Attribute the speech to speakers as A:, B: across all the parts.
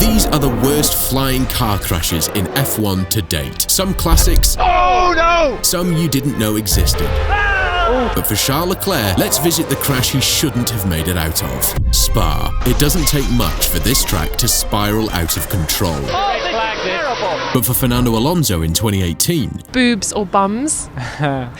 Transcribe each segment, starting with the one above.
A: These are the worst flying car crashes in F1 to date. Some classics,
B: oh no!
A: Some you didn't know existed. But for Charles Leclerc, let's visit the crash he shouldn't have made it out of. Spa. It doesn't take much for this track to spiral out of control. But for Fernando Alonso in 2018,
C: boobs or bums?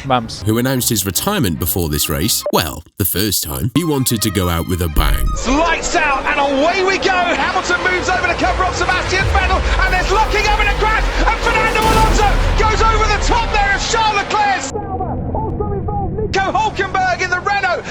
D: Bums.
A: Who announced his retirement before this race, well, the first time, he wanted to go out with a bang.
B: Lights out and away we go! Hamilton moves over to cover up Sebastian Vettel and there's locking up in a crash and Fernando Alonso goes over the top there of Charles Leclerc! Also involved Nico Hülkenberg in the Renault!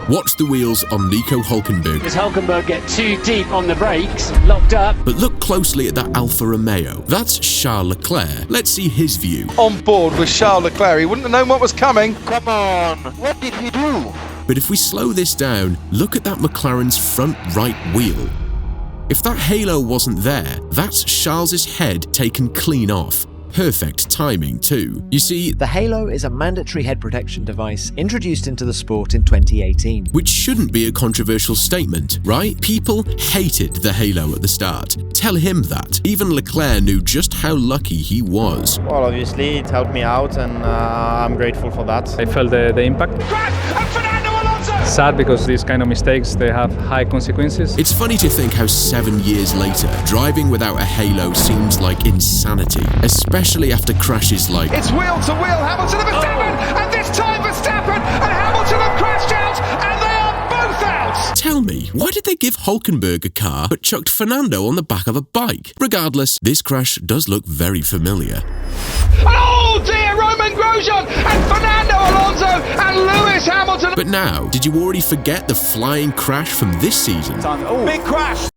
A: Watch the wheels on Nico Hülkenberg.
E: Does Hülkenberg get too deep on the brakes, locked up?
A: But look closely at that Alfa Romeo. That's Charles Leclerc. Let's see his view.
B: On board with Charles Leclerc, he wouldn't have known what was coming.
F: Come on, what did he do?
A: But if we slow this down, look at that McLaren's front right wheel. If that halo wasn't there, that's Charles's head taken clean off. Perfect timing too. You see,
G: the halo is a mandatory head protection device introduced into the sport in 2018.
A: Which shouldn't be a controversial statement, right? People hated the halo at the start. Tell him that. Even Leclerc knew just how lucky he was.
H: Well, obviously it helped me out and I'm grateful for that.
D: I felt the impact. Sad because these kind of mistakes, they have high consequences.
A: It's funny to think how 7 years later, driving without a halo seems like insanity, especially after crashes like...
B: It's wheel to wheel, Hamilton and Verstappen, and this time Verstappen and Hamilton have crashed out, and they are both out!
A: Tell me, why did they give Hülkenberg a car but chucked Fernando on the back of a bike? Regardless, this crash does look very familiar.
B: Oh dear, Roman Grosjean and Fernando Alonso and Lewis Hamilton.
A: But now, did you already forget the flying crash from this season?
B: Big crash.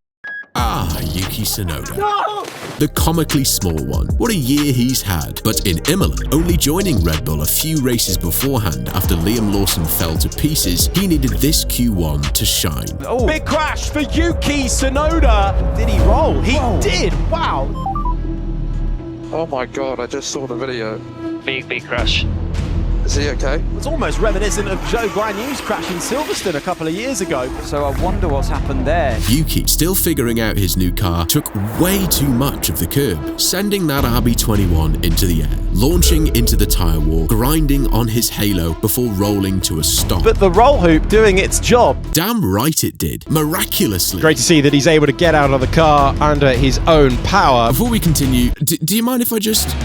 A: Ah, Yuki Tsunoda. No! The comically small one. What a year he's had. But in Imola, only joining Red Bull a few races beforehand after Liam Lawson fell to pieces, he needed this Q1 to shine.
I: Oh, big crash for Yuki Tsunoda. Did he roll? He did. Wow.
J: Oh my god, I just saw the video.
E: Big crash.
J: Is he okay?
I: It's almost reminiscent of Joe Guanyu's crash in Silverstone a couple of years ago.
K: So I wonder what's happened there.
A: Yuki, still figuring out his new car, took way too much of the curb, sending that RB21 into the air, launching into the tyre wall, grinding on his halo before rolling to a stop.
I: But the roll hoop doing its job.
A: Damn right it did. Miraculously.
L: Great to see that he's able to get out of the car under his own power.
A: Before we continue, do you mind if I just...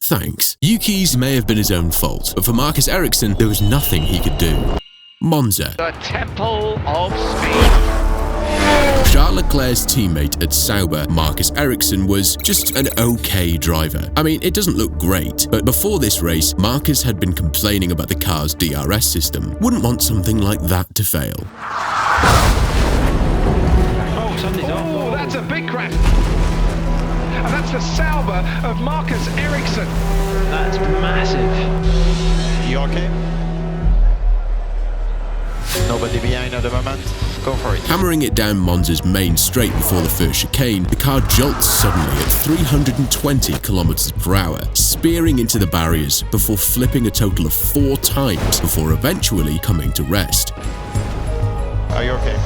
A: Thanks. Yuki's may have been his own fault, but for Marcus Ericsson, there was nothing he could do. Monza.
E: The temple of speed.
A: Charles Leclerc's teammate at Sauber, Marcus Ericsson, was just an okay driver. I mean, it doesn't look great, but before this race, Marcus had been complaining about the car's DRS system. Wouldn't want something like that to fail.
B: Oh, something's off. Oh, that's a big crash. And that's the Sauber of Marcus Ericsson.
E: That's massive.
F: You okay? Nobody behind at the moment. Go for it.
A: Hammering it down Monza's main straight before the first chicane, the car jolts suddenly at 320 kilometers per hour, spearing into the barriers before flipping a total of 4 times before eventually coming to rest.
F: Are you okay?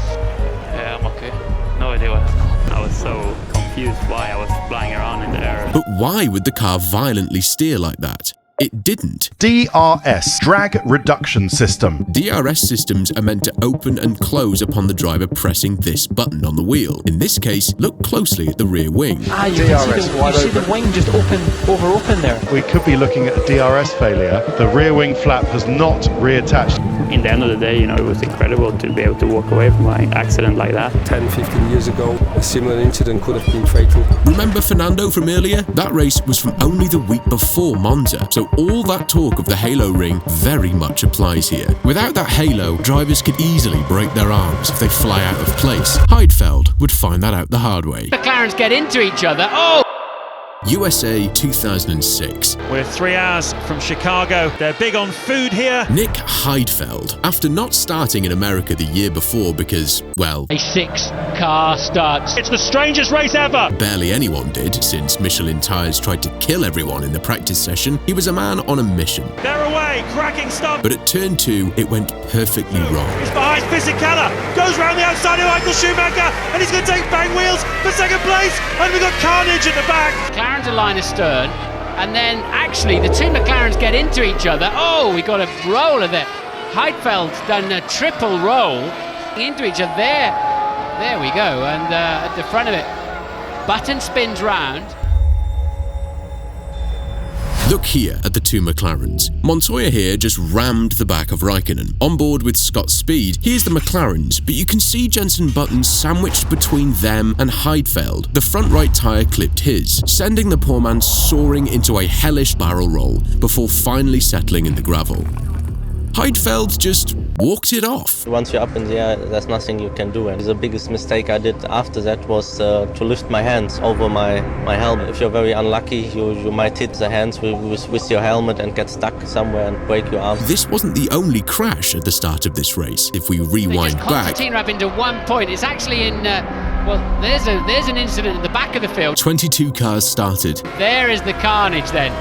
E: Yeah, I'm okay. No idea what happened. I was so confused why I was flying around in the air.
A: But why would the car violently steer like that? It didn't.
M: DRS, drag reduction system.
A: DRS systems are meant to open and close upon the driver pressing this button on the wheel. In this case, look closely at the rear wing.
E: You see the wing just open there.
M: We could be looking at a DRS failure. The rear wing flap has not reattached.
E: In the end of the day, it was incredible to be able to walk away from an accident like that.
N: 10, 15 years ago, a similar incident could have been fatal.
A: Remember Fernando from earlier? That race was from only the week before Monza, so all that talk of the halo ring very much applies here. Without that halo, drivers could easily break their arms if they fly out of place. Heidfeld would find that out the hard way.
E: McLarens get into each other. Oh!
A: USA 2006.
I: We're 3 hours from Chicago. They're big on food here.
A: Nick Heidfeld, after not starting in America the year before because, well,
C: a 6-car starts.
I: It's the strangest race ever.
A: Barely anyone did, since Michelin Tires tried to kill everyone in the practice session. He was a man on a mission.
I: They're away, cracking stuff.
A: But at turn 2, it went perfectly wrong.
I: He's behind Fisichella, goes round the outside of Michael Schumacher, and he's going to take bang wheels for second place. And we've got carnage at the back.
C: McLaren's a line astern, and then actually the two McLarens get into each other. Oh, we got a roll of it. Heidfeld's done a triple roll into each other. There we go, and at the front of it, Button spins round.
A: Look here at the two McLarens. Montoya here just rammed the back of Raikkonen. On board with Scott's speed, here's the McLarens, but you can see Jenson Button sandwiched between them and Heidfeld. The front right tyre clipped his, sending the poor man soaring into a hellish barrel roll before finally settling in the gravel. Heidfeld just walked it off.
O: Once you're up in the air, there's nothing you can do. And the biggest mistake I did after that was to lift my hands over my helmet. If you're very unlucky, you might hit the hands with your helmet and get stuck somewhere and break your arm.
A: This wasn't the only crash at the start of this race. If we rewind back,
C: Constantine up into 1 point. It's actually in, well, there's an incident at the back of the field.
A: 22 cars started.
C: There is the carnage then.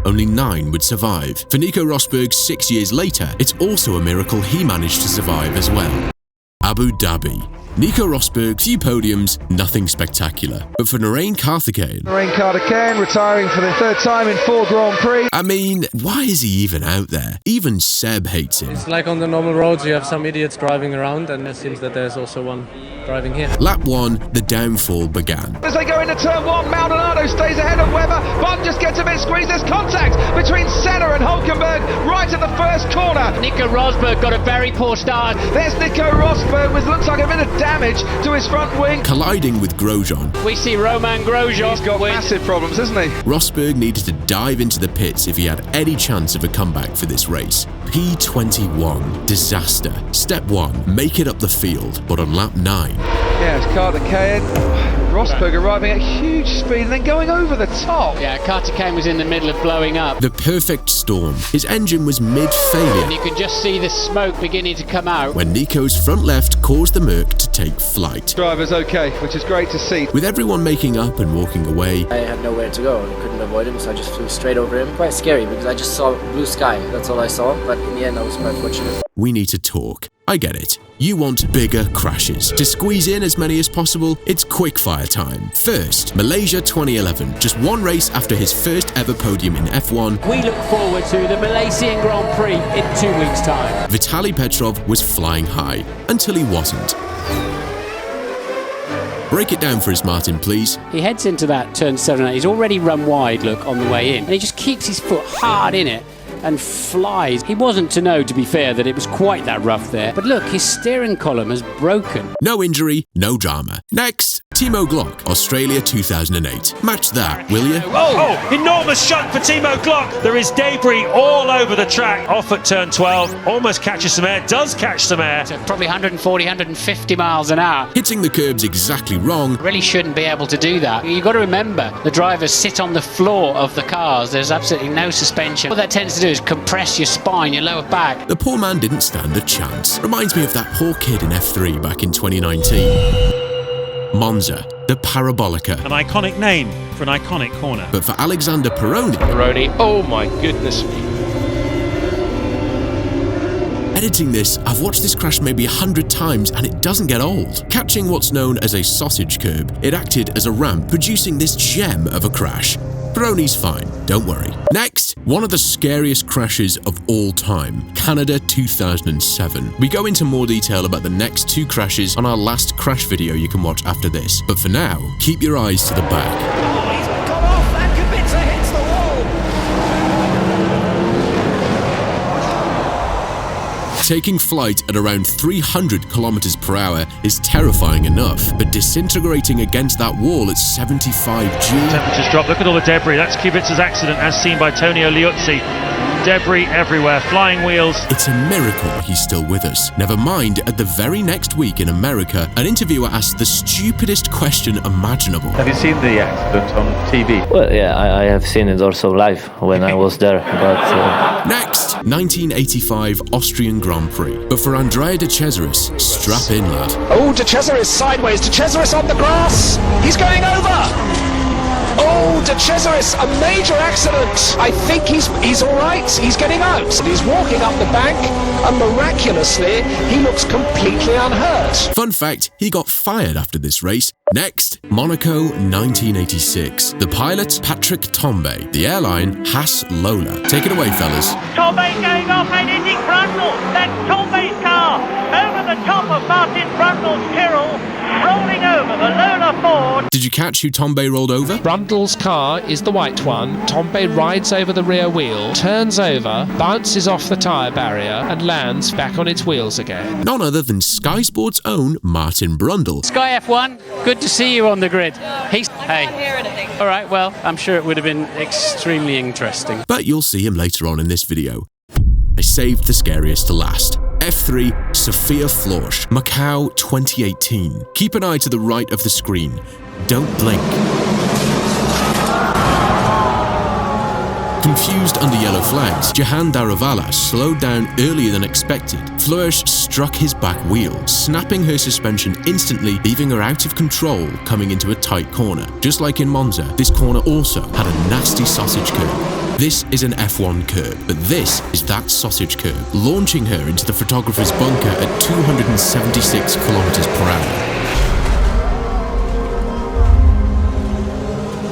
A: Only 9 would survive. For Nico Rosberg 6 years later, it's also a miracle he managed to survive as well. Abu Dhabi. Nico Rosberg, few podiums, nothing spectacular. But for Narain Karthikeyan...
B: Narain Karthikeyan retiring for the 3rd time in 4 Grand Prix.
A: I mean, why is he even out there? Even Seb hates him.
D: It's like on the normal roads, you have some idiots driving around, and it seems that there's also one driving here.
A: Lap 1, the downfall began.
B: As they go into turn 1, Maldonado stays ahead of Webber. Button just gets a bit squeezed. There's contact between Senna and Hulkenberg right at the first corner.
C: Nico Rosberg got a very poor start.
B: There's Nico Rosberg with looks like a bit of damage to his front wing.
A: Colliding with Grosjean.
C: We see Romain Grosjean.
B: He's got massive problems, hasn't he?
A: Rosberg needed to dive into the pits if he had any chance of a comeback for this race. P21. Disaster. Step 1. Make it up the field, but on lap 9.
B: Yeah, it's Karthikeyan. Rosberg arriving at huge speed and then going over the top.
C: Yeah, Karthikeyan was in the middle of blowing up.
A: The perfect storm. His engine was mid-failure.
C: And you could just see the smoke beginning to come out.
A: When Nico's front left caused the Merc to take flight.
B: Driver's okay, which is great to see.
A: With everyone making up and walking away,
P: I had nowhere to go. I couldn't avoid him, so I just flew straight over him. Quite scary because I just saw blue sky. That's all I saw, but in the end I was quite fortunate.
A: We need to talk. I get it. You want bigger crashes. To squeeze in as many as possible, it's quickfire time. First, Malaysia 2011, just 1 race after his first ever podium in F1.
C: We look forward to the Malaysian Grand Prix in 2 weeks' time.
A: Vitaly Petrov was flying high, until he wasn't. Break it down for us, Martin, please.
C: He heads into that turn 7. He's already run wide, look, on the way in. And he just keeps his foot hard in it and flies. He wasn't to know, to be fair, that it was quite that rough there. But look, his steering column has broken.
A: No injury, no drama. Next, Timo Glock, Australia 2008. Match that, will you?
I: Oh, enormous shunt for Timo Glock. There is debris all over the track. Off at turn 12, almost catches some air, does catch some air.
C: So probably 140, 150 miles an hour.
A: Hitting the curbs exactly wrong.
C: Really shouldn't be able to do that. You've got to remember, the drivers sit on the floor of the cars. There's absolutely no suspension. What that tends to do is compress your spine, your lower back.
A: The poor man didn't stand a chance. Reminds me of that poor kid in F3 back in 2019. Monza, the Parabolica.
I: An iconic name for an iconic corner.
A: But for Alexander Peroni...
Q: oh my goodness.
A: Editing this, I've watched this crash maybe 100 times and it doesn't get old. Catching what's known as a sausage curb, it acted as a ramp, producing this gem of a crash. Peroni's fine, don't worry. Next, one of the scariest crashes of all time, Canada 2007. We go into more detail about the next 2 crashes on our last crash video you can watch after this. But for now, keep your eyes to the back.
Q: Oh, he's come off and Kubica hits the wall.
A: Taking flight at around 300 kilometers per hour is terrifying enough, but disintegrating against that wall at 75 G.
I: Temperatures drop. Look at all the debris. That's Kubica's accident as seen by Tonio Liuzzi. Debris everywhere, flying wheels.
A: It's a miracle he's still with us. Never mind, at the very next week in America, an interviewer asked the stupidest question imaginable.
R: Have you seen the accident on TV?
S: Well, yeah, I have seen it also live when I was there, but...
A: Next, 1985 Austrian Grand Prix. But for Andrea De Cesaris, strap in, lad.
Q: Oh, De Cesaris sideways. De Cesaris on the grass. He's going over. Oh, De Cesaris, a major accident. I think he's all right. He's getting out. He's walking up the bank, and miraculously, he looks completely unhurt.
A: Fun fact, he got fired after this race. Next, Monaco 1986. The pilot, Patrick Tombe. The airline, Haas Lola. Take it away, fellas.
T: Tombe going off, and is it Brundle? That's Tombe's car. Over the top of Martin Brundle's Tyrrell, rolling over the Lola Ford.
A: Did you catch who Tombe rolled over?
U: Brundle's car is the white one. Tombe rides over the rear wheel, turns over, bounces off the tyre barrier, and lands back on its wheels again.
A: None other than Sky Sports' own Martin Brundle.
C: Sky F1, good to see you on the grid. Hey.
V: I can't hear anything.
C: All right, well, I'm sure it would have been extremely interesting.
A: But you'll see him later on in this video. I saved the scariest to last. F3, Sophia Florsch, Macau 2018. Keep an eye to the right of the screen. Don't blink. Confused under yellow flags, Jahan Daruvala slowed down earlier than expected. Florsch struck his back wheel, snapping her suspension instantly, leaving her out of control coming into a tight corner. Just like in Monza, this corner also had a nasty sausage curb. This is an F1 curb, but this is that sausage curb, launching her into the photographer's bunker at 276 kilometers per hour.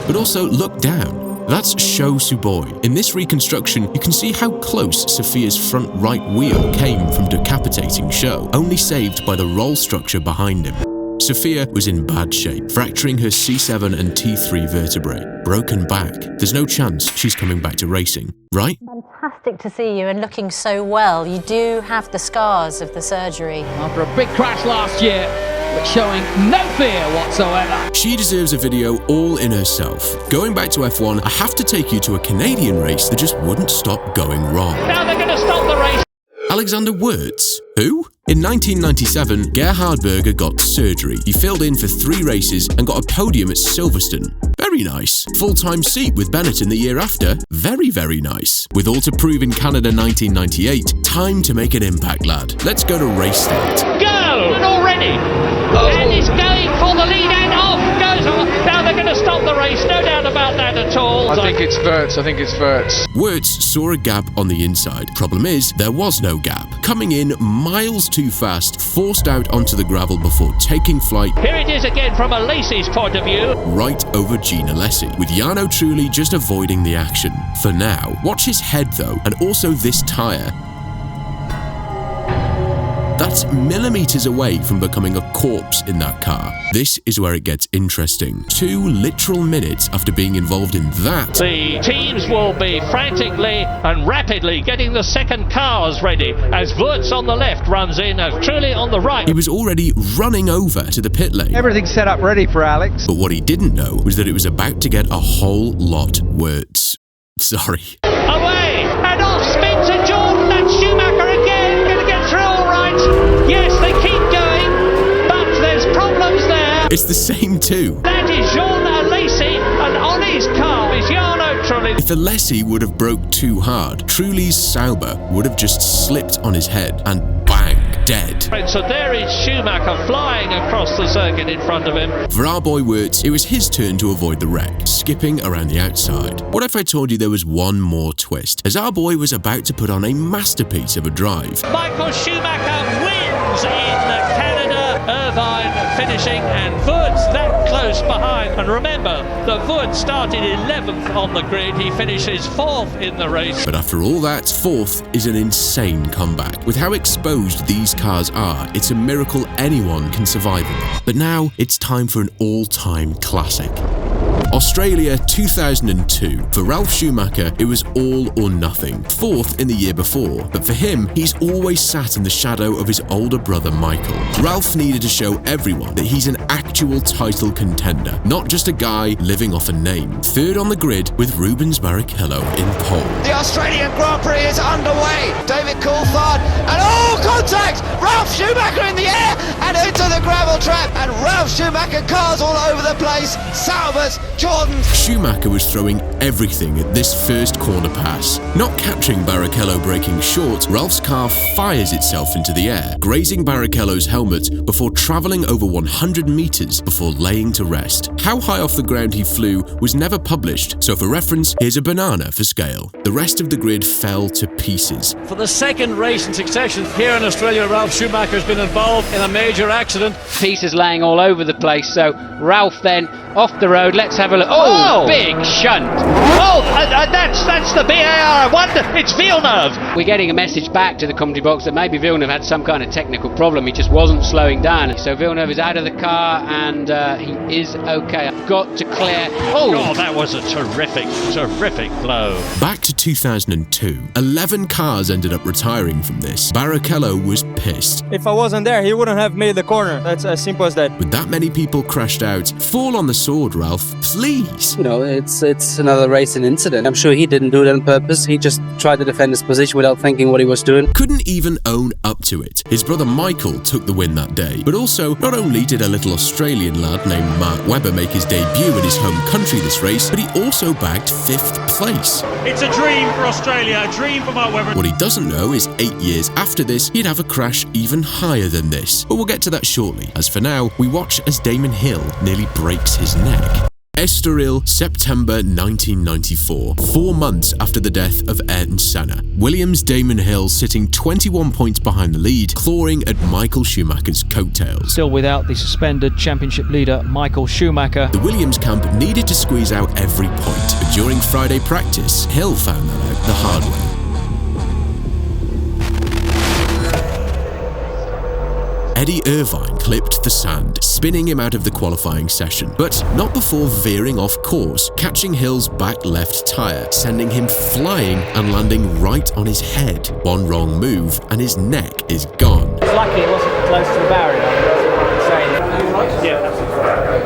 A: But also look down. That's Sho Suboi. In this reconstruction, you can see how close Sophia's front right wheel came from decapitating Sho, only saved by the roll structure behind him. Sophia was in bad shape, fracturing her C7 and T3 vertebrae. Broken back. There's no chance she's coming back to racing, right?
W: Fantastic to see you and looking so well. You do have the scars of the surgery.
X: After a big crash last year, but showing no fear whatsoever.
A: She deserves a video all in herself. Going back to F1, I have to take you to a Canadian race that just wouldn't stop going wrong.
T: Now they're going to stop the race.
A: Alexander Wirtz. Who? In 1997, Gerhard Berger got surgery. He filled in for 3 races and got a podium at Silverstone. Very nice. Full-time seat with Bennett in the year after. Very, very nice. With all to prove in Canada 1998, time to make an impact, lad. Let's go to race start.
T: Go! And already! And he's going for the lead and off goes on. Now they're going to stop the race, no doubt about that at all.
J: I think it's Wirtz.
A: Wirtz saw a gap on the inside. Problem is, there was no gap. Coming in miles too fast, forced out onto the gravel before taking flight.
T: Here it is again from a Lacey's point of view.
A: Right over Gina Lessie, with Jarno Trulli just avoiding the action. For now. Watch his head though, and also this tyre. That's millimeters away from becoming a corpse in that car. This is where it gets interesting. 2 literal minutes after being involved in that,
T: the teams will be frantically and rapidly getting the second cars ready as Wirtz on the left runs in, as Trulli on the right.
A: He was already running over to the pit lane.
K: Everything's set up ready for Alex.
A: But what he didn't know was that it was about to get a whole lot worse. Sorry.
T: Away and off spins and Jordan and Schumacher again going to get through all right. Yes, they keep going, but there's problems there.
A: It's the same two.
T: That is Jean Alesi, and on his car is Jarno Trulli.
A: If Alesi would have broke too hard, Trulli's Sauber would have just slipped on his head and bang, dead.
T: And so there is Schumacher flying across the circuit in front of him.
A: For our boy Wirtz, it was his turn to avoid the wreck, skipping around the outside. What if I told you there was one more twist, as our boy was about to put on a masterpiece of a drive?
T: Michael Schumacher wins in Canada. Irvine finishing, and Wirtz that close behind. And remember that Wirtz started 11th on the grid. He finishes 4th in the race.
A: But after all that, 4th is an insane comeback. With how exposed these cars are, it's a miracle anyone can survive them. But now it's time for an all-time classic. Australia 2002. For Ralf Schumacher, it was all or nothing. 4th in the year before, but for him, he's always sat in the shadow of his older brother Michael. Ralf needed to show everyone that he's an actual title contender, not just a guy living off a name. 3rd on the grid with Rubens Barrichello in pole.
Q: The Australian Grand Prix is underway. David Coulthard and contact! Ralf Schumacher in the air and into the gravel trap, and Ralf Schumacher cars all over the place. Salvers, Jordan.
A: Schumacher was throwing everything at this first corner pass. Not catching Barrichello breaking short, Ralf's car fires itself into the air, grazing Barrichello's helmet before travelling over 100 metres before laying to rest. How high off the ground he flew was never published, so for reference, here's a banana for scale. The rest of the grid fell to pieces.
X: For the second race in succession here in Australia, Ralf Schumacher has been involved in a major accident.
C: Pieces laying all over the place, so Ralf then off the road. Let's have a look. Oh, big shunt.
T: Oh, that's the BAR. I wonder, it's Villeneuve.
C: We're getting a message back to the commentary box that maybe Villeneuve had some kind of technical problem. He just wasn't slowing down. So Villeneuve is out of the car and he is okay. I've got to clear.
T: Oh, that was a terrific blow.
A: Back to 2002. 11 cars ended up retiring from this. Barrichello was pissed.
G: If I wasn't there, he wouldn't have made the corner. That's as simple as that.
A: With that many people crashed out, fall on the sword, Ralf, please.
H: You know, it's another racing incident. I'm sure he didn't do it on purpose. He just tried to defend his position without thinking what he was doing.
A: Couldn't even own up to it. His brother Michael took the win that day. But also, not only did a little Australian lad named Mark Webber make his debut in his home country this race, but he also bagged 5th place.
I: It's a dream for Australia, a dream for Mark Webber.
A: What he doesn't know is 8 years after this, he'd have a crash even higher than this. But we'll get to that shortly. As for now, we watch as Damon Hill nearly breaks his neck. Estoril, September 1994, 4 months after the death of Ayrton Senna. Williams' Damon Hill sitting 21 points behind the lead, clawing at Michael Schumacher's coattails.
L: Still without the suspended championship leader, Michael Schumacher.
A: The Williams camp needed to squeeze out every point, but during Friday practice, Hill found that out the hard way. Eddie Irvine clipped the sand, spinning him out of the qualifying session, but not before veering off course, catching Hill's back left tyre, sending him flying and landing right on his head. One wrong move and his neck is gone.
G: It's lucky it wasn't close to the barrier.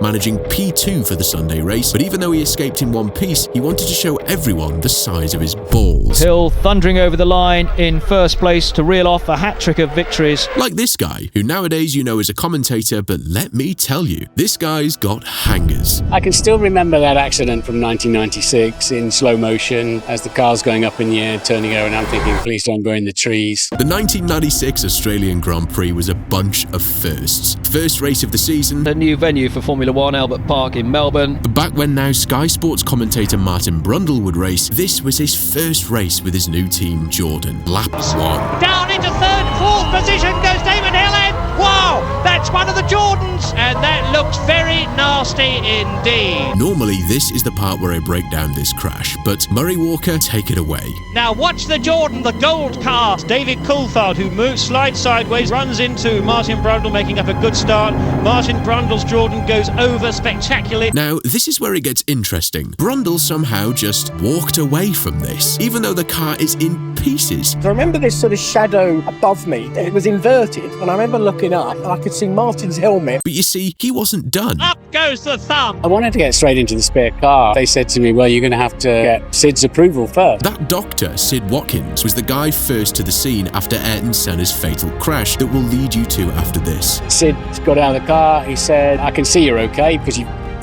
A: Managing P2 for the Sunday race, but even though he escaped in one piece, he wanted to show everyone the size of his balls.
L: Hill thundering over the line in first place to reel off a hat-trick of victories.
A: Like this guy, who nowadays you know is a commentator, but let me tell you, this guy's got hangers.
V: I can still remember that accident from 1996 in slow motion as the car's going up in the air, turning over, and I'm thinking, please don't go in the trees.
A: The 1996 Australian Grand Prix was a bunch of firsts. First race of the season.
L: A new venue for Formula 1, Albert Park in Melbourne.
A: But back when now Sky Sports commentator Martin Brundle would race, this was his first race with his new team, Jordan. Lap 1.
T: Down into third, fourth position goes Damon Hill in. Wow, that's one of the Jordans, and that looks very nasty indeed.
A: Normally, this is the part where I break down this crash, but Murray Walker, take it away.
T: Now watch the Jordan, the gold car.
I: David Coulthard, who slides sideways, runs into Martin Brundle, making up a good start. Martin Brundle's Jordan goes over spectacularly.
A: Now, this is where it gets interesting. Brundle somehow just walked away from this, even though the car is in pieces.
Y: I remember this sort of shadow above me. It was inverted, and I remember looking up, and I could see Martin's helmet.
A: But you see, he wasn't done.
T: Up goes the thumb.
V: I wanted to get straight into the spare car. They said to me, well, you're going to have to get Sid's approval first.
A: That doctor, Sid Watkins, was the guy first to the scene after Ayrton Senna's fatal crash that will lead you to after this.
V: Sid got out of the car. He said, I can see you're okay because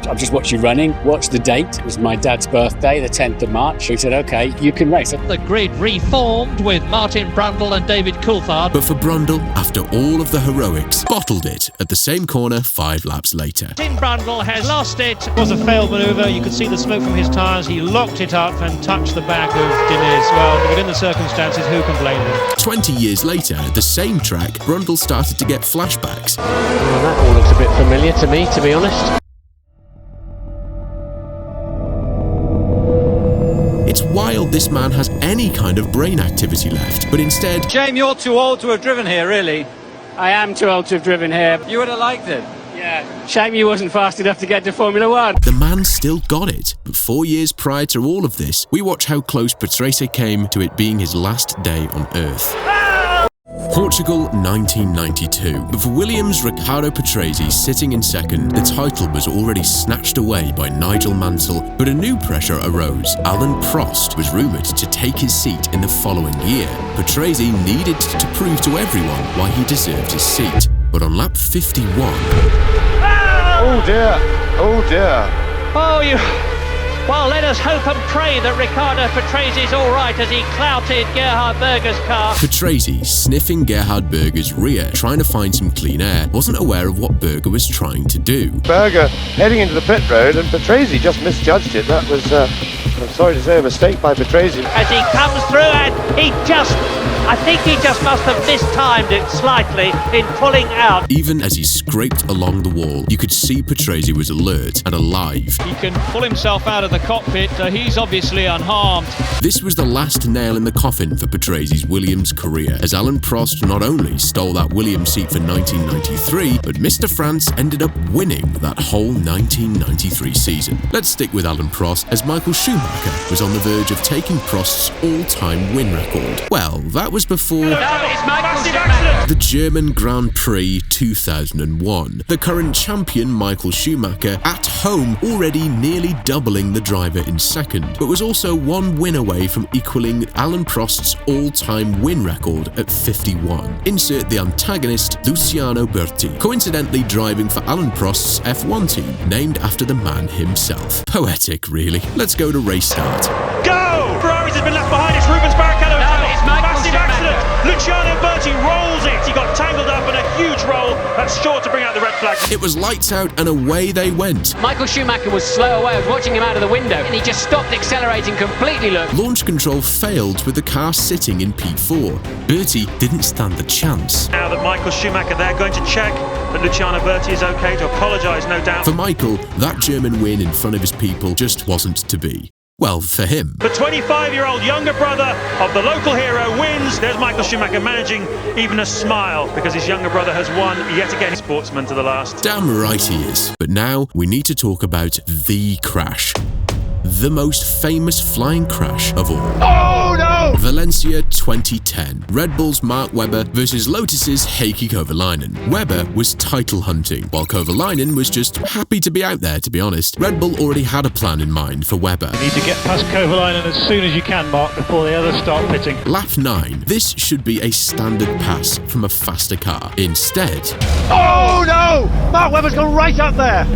V: I've just watched you running. What's the date? It was my dad's birthday, the 10th of March. He said, okay, you can race it.
T: The grid reformed with Martin Brundle and David Coulthard.
A: But for Brundle, after all of the heroics, bottled it at the same corner 5 laps later.
T: Martin Brundle has lost it.
I: It was a failed manoeuvre. You could see the smoke from his tyres. He locked it up and touched the back of Diniz. Well, within the circumstances, who can blame him?
A: 20 years later, at the same track, Brundle started to get flashbacks.
V: Well, that all looks a bit familiar to me, to be honest.
A: It's wild this man has any kind of brain activity left, but instead...
G: Shame you're too old to have driven here, really.
V: I am too old to have driven here.
G: You would have liked it.
X: Yeah, shame you wasn't fast enough to get to Formula One.
A: The man still got it, but 4 years prior to all of this, we watch how close Patrese came to it being his last day on Earth. Portugal 1992, but for Williams, Riccardo Patrese sitting in second, the title was already snatched away by Nigel Mansell, but a new pressure arose. Alain Prost was rumoured to take his seat in the following year. Patrese needed to prove to everyone why he deserved his seat, but on lap 51...
B: Oh dear, oh dear.
T: Oh, you... Well, let us hope and pray that Riccardo Patrese's all right as he clouted Gerhard Berger's car.
A: Patrese, sniffing Gerhard Berger's rear, trying to find some clean air, wasn't aware of what Berger was trying to do.
B: Berger heading into the pit road and Patrese just misjudged it. That was, I'm sorry to say, a mistake by Patrese.
T: As he comes through and I think he just must have mistimed it slightly in pulling out.
A: Even as he scraped along the wall, you could see Patrese was alert and alive.
L: He can pull himself out of the cockpit, he's obviously unharmed.
A: This was the last nail in the coffin for Patrese's Williams career, as Alain Prost not only stole that Williams seat for 1993, but Mr. France ended up winning that whole 1993 season. Let's stick with Alain Prost, as Michael Schumacher was on the verge of taking Prost's all-time win record. Well, that was before the German Grand Prix 2001. The current champion Michael Schumacher at home already nearly doubling the driver in second, but was also one win away from equaling Alain Prost's all-time win record at 51. Insert the antagonist Luciano Berti, coincidentally driving for Alain Prost's F1 team, named after the man himself. Poetic, really. Let's go to race start.
I: Go! Ferraris has been left behind. It's Rubens Barrichello. Massive accident. Luciano Berti rolls it. He got tangled up in a huge roll. That's sure to bring out the red flag.
A: It was lights out and away they went.
C: Michael Schumacher was slow away. I was watching him out of the window and he just stopped accelerating completely. Look.
A: Launch control failed with the car sitting in P4. Berti didn't stand the chance.
I: Now that Michael Schumacher, they're going to check that Luciano Berti is okay, to apologise, no doubt.
A: For Michael, that German win in front of his people just wasn't to be. Well, for him.
I: The 25-year-old younger brother of the local hero wins. There's Michael Schumacher managing even a smile because his younger brother has won yet again. Sportsman to the last.
A: Damn right he is. But now we need to talk about the crash. The most famous flying crash of all.
B: Oh no!
A: Valencia 2010. Red Bull's Mark Webber versus Lotus's Heikki Kovalainen. Webber was title hunting, while Kovalainen was just happy to be out there, to be honest. Red Bull already had a plan in mind for Webber.
E: You need to get past Kovalainen as soon as you can, Mark, before the others start pitting.
A: Lap 9. This should be a standard pass from a faster car. Instead...
B: Oh no! Mark Webber's gone right up there!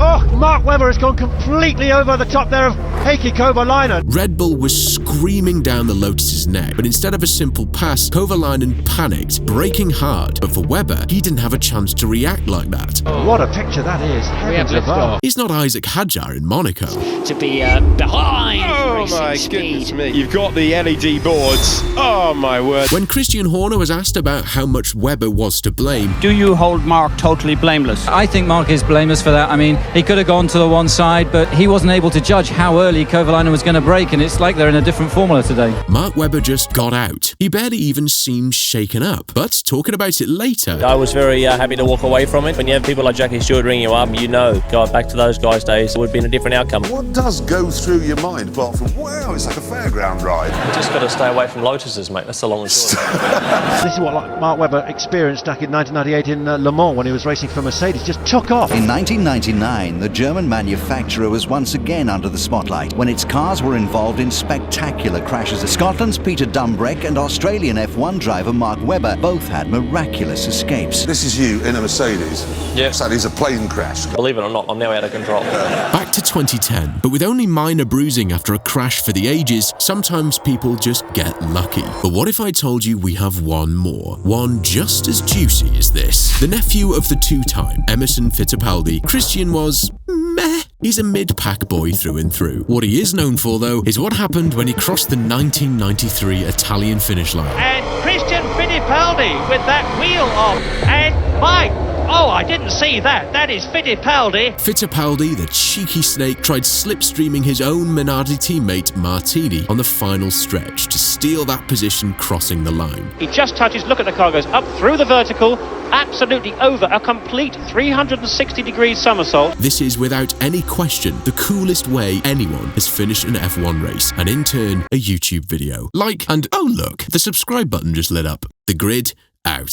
B: Oh, Mark Webber has gone completely over the top there of Heikki Kovalainen.
A: Red Bull was screaming down the Lotus's neck, but instead of a simple pass, Kovalainen panicked, braking hard. But for Webber, he didn't have a chance to react like that.
B: Oh. What a picture that is.
C: We have liftoff.
A: He's not Isaac Hadjar in Monaco.
C: To be behind.
F: Oh my goodness me. You've got the LED boards. Oh my word.
A: When Christian Horner was asked about how much Webber was to blame...
K: Do you hold Mark totally blameless?
M: I think Mark is blameless for that. I mean, he could have gone to the one side, but he wasn't able to judge how early Kovalainen was going to brake, and it's like they're in a different formula today.
A: Mark Webber just got out. He barely even seemed shaken up, but talking about it later...
N: I was very happy to walk away from it. When you have people like Jackie Stewart ringing you up, you know, going back to those guys' days, it would have been a different outcome.
O: What does go through your mind, apart from, wow, it's like a fairground ride?
N: You just got to stay away from Lotuses, mate. That's the long and short.
B: This is what Mark Webber experienced back in 1998 in Le Mans when he was racing for Mercedes. Just took off.
Z: In 1999, the German manufacturer was once again under the spotlight when its cars were involved in spectacular crashes. Scotland's Peter Dumbreck and Australian F1 driver Mark Webber both had miraculous escapes.
O: This is you in a Mercedes.
N: Yeah.
O: So it's a plane crash.
N: Believe it or not, I'm now out of control.
A: Back to 2010, but with only minor bruising after a crash for the ages, sometimes people just get lucky. But what if I told you we have one more? One just as juicy as this. The nephew of the two-time Emerson Fittipaldi, Christian was... meh. He's a mid-pack boy through and through. What he is known for, though, is what happened when he crossed the 1993 Italian finish line.
T: And Christian Fittipaldi with that wheel off. And Mike Oh, I didn't see that. That is Fittipaldi.
A: Fittipaldi, the cheeky snake, tried slipstreaming his own Minardi teammate Martini on the final stretch to steal that position crossing the line.
I: He just touches, look at the car, goes up through the vertical, absolutely over, a complete 360-degree somersault.
A: This is without any question the coolest way anyone has finished an F1 race, and in turn a YouTube video. Like, and oh look, the subscribe button just lit up. The Grid, out.